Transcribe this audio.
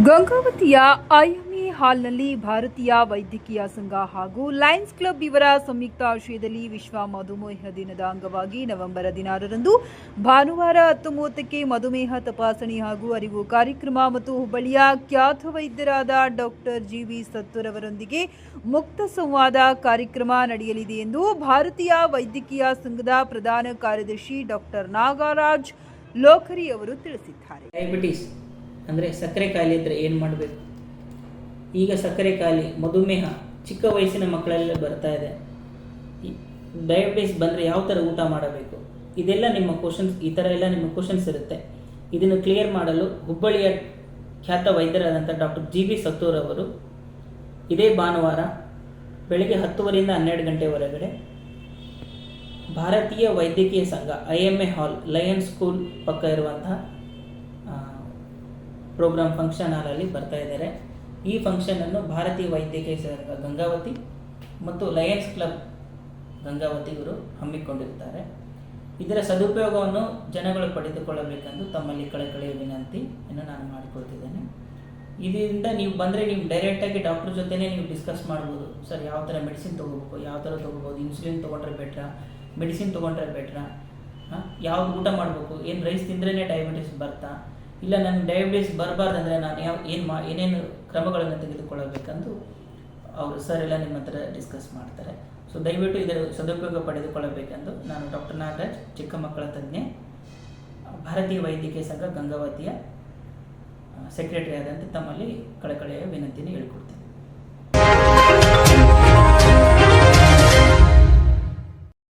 ಗಂಗಾವತಿಯ IMA ಹಾಲ್ನಲ್ಲಿ ಭಾರತೀಯ ವೈದ್ಯಕೀಯ ಸಂಘ ಹಾಗೂ ಲಯನ್ಸ್ ಕ್ಲಬ್ ಇವರ ಸಂಯುಕ್ತ ಆಶ್ರಯದಲ್ಲಿ ವಿಶ್ವ ಮಧುಮೇಹ ದಿನದ ಅಂಗವಾಗಿ ನವೆಂಬರ್ 16ರಂದು ಭಾನುವಾರ 10:30ಕ್ಕೆ ಮಧುಮೇಹ ತಪಾಸಣೆ ಹಾಗೂ ಅರಿವು ಕಾರ್ಯಕ್ರಮ ಮತ್ತು ಹುಬ್ಬಳ್ಳಿಯ ಖ್ಯಾತ ವೈದ್ಯರಾದ ಡಾಕ್ಟರ್ ಜಿವಿ ಸತ್ತೂರ್ ಅವರೊಂದಿಗೆ ಮುಕ್ತ ಸಂವಾದ ಕಾರ್ಯಕ್ರಮ ನಡೆಯಲಿದೆ ಎಂದು ಭಾರತೀಯ ವೈದ್ಯಕೀಯ ಸಂಘದ ಪ್ರಧಾನ ಕಾರ್ಯದರ್ಶಿ ಡಾಕ್ಟರ್ ನಾಗರಾಜ್ ಲೋಕರಿ ಅವರು ತಿಳಿಸಿದ್ದಾರೆ. ಡಯಾಬಿಟಿಸ್ ಅಂದರೆ ಸಕ್ಕರೆ ಕಾಯಿಲೆ ಇದ್ದರೆ ಏನು ಮಾಡಬೇಕು? ಈಗ ಸಕ್ಕರೆ ಕಾಯಿಲೆ, ಮಧುಮೇಹ ಚಿಕ್ಕ ವಯಸ್ಸಿನ ಮಕ್ಕಳೆಲ್ಲ ಬರ್ತಾ ಇದೆ. ಡಯಾಬಿಟಿಸ್ ಬಂದರೆ ಯಾವ ಥರ ಊಟ ಮಾಡಬೇಕು? ಇದೆಲ್ಲ ನಿಮ್ಮ ಕ್ವಶನ್ಸ್, ಈ ಥರ ಎಲ್ಲ ನಿಮ್ಮ ಕ್ವಶನ್ಸ್ ಇರುತ್ತೆ. ಇದನ್ನು ಕ್ಲಿಯರ್ ಮಾಡಲು ಹುಬ್ಬಳ್ಳಿಯ ಖ್ಯಾತ ವೈದ್ಯರಾದಂಥ ಡಾಕ್ಟರ್ ಜಿವಿ ಸತ್ತೂರ್ ಅವರು ಇದೇ ಭಾನುವಾರ ಬೆಳಗ್ಗೆ 10:30ರಿಂದ 12 ಗಂಟೆವರೆಗೆ ಭಾರತೀಯ ವೈದ್ಯಕೀಯ ಸಂಘ ಐಎಂಎ ಹಾಲ್, ಲಯನ್ಸ್ ಸ್ಕೂಲ್ ಪಕ್ಕ ಇರುವಂತಹ ಪ್ರೋಗ್ರಾಮ್ ಫಂಕ್ಷನ್ ಹಾಲಲ್ಲಿ ಬರ್ತಾ ಇದ್ದಾರೆ. ಈ ಫಂಕ್ಷನನ್ನು ಭಾರತೀಯ ವೈದ್ಯಕೀಯ ಸಂಘ ಗಂಗಾವತಿ ಮತ್ತು ಲಯನ್ಸ್ ಕ್ಲಬ್ ಗಂಗಾವತಿ ಇವರು ಹಮ್ಮಿಕೊಂಡಿರ್ತಾರೆ. ಇದರ ಸದುಪಯೋಗವನ್ನು ಜನಗಳು ಪಡೆದುಕೊಳ್ಳಬೇಕೆಂದು ತಮ್ಮಲ್ಲಿ ಕಳಕಳಿಯ ವಿನಂತಿಯನ್ನು ನಾನು ಮಾಡಿಕೊಳ್ತಿದ್ದೇನೆ. ಇದರಿಂದ ನೀವು ಬಂದರೆ ನೀವು ಡೈರೆಕ್ಟಾಗಿ ಡಾಕ್ಟರ್ ಜೊತೆನೇ ನೀವು ಡಿಸ್ಕಸ್ ಮಾಡ್ಬೋದು. ಸರ್, ಯಾವ ಥರ ಮೆಡಿಸಿನ್ ತೊಗೋಬೇಕು, ಯಾವ ಥರ ತೊಗೋಬೋದು, ಇನ್ಸುಲಿನ್ ತೊಗೊಂಡ್ರೆ ಬೆಟ್ರಾ, ಮೆಡಿಸಿನ್ ತೊಗೊಂಡ್ರೆ ಬೆಟ್ರಾ, ಯಾವ್ದು ಊಟ ಮಾಡಬೇಕು, ಏನು ರೈಸ್ ತಿಂದ್ರೇ ಡಯಾಬಿಟಿಸ್ ಬರ್ತಾ, ಇಲ್ಲ ನನಗೆ ಡಯಾಬಿಟಿಸ್ ಬರಬಾರ್ದಂದ್ರೆ ನಾನು ಏನೇನು ಕ್ರಮಗಳನ್ನು ತೆಗೆದುಕೊಳ್ಳಬೇಕಂದು ಅವರು ಸರ್ ಎಲ್ಲ ನಿಮ್ಮ ಹತ್ರ ಡಿಸ್ಕಸ್ ಮಾಡ್ತಾರೆ. ಸೊ ದಯವಿಟ್ಟು ಇದರ ಸದುಪಯೋಗ ಪಡೆದುಕೊಳ್ಳಬೇಕೆಂದು ನಾನು ಡಾಕ್ಟರ್ ನಾಗರಾಜ್, ಚಿಕ್ಕ ಮಕ್ಕಳ ತಜ್ಞೆ, ಭಾರತೀಯ ವೈದ್ಯಕೀಯ ಸಂಘ ಗಂಗಾವತಿಯ ಸೆಕ್ರೆಟರಿ ಆದಂತೆ ತಮ್ಮಲ್ಲಿ ಕಳಕಳಿಯ ವಿನಂತಿಯನ್ನು ಹೇಳ್ಕೊಡ್ತೀನಿ.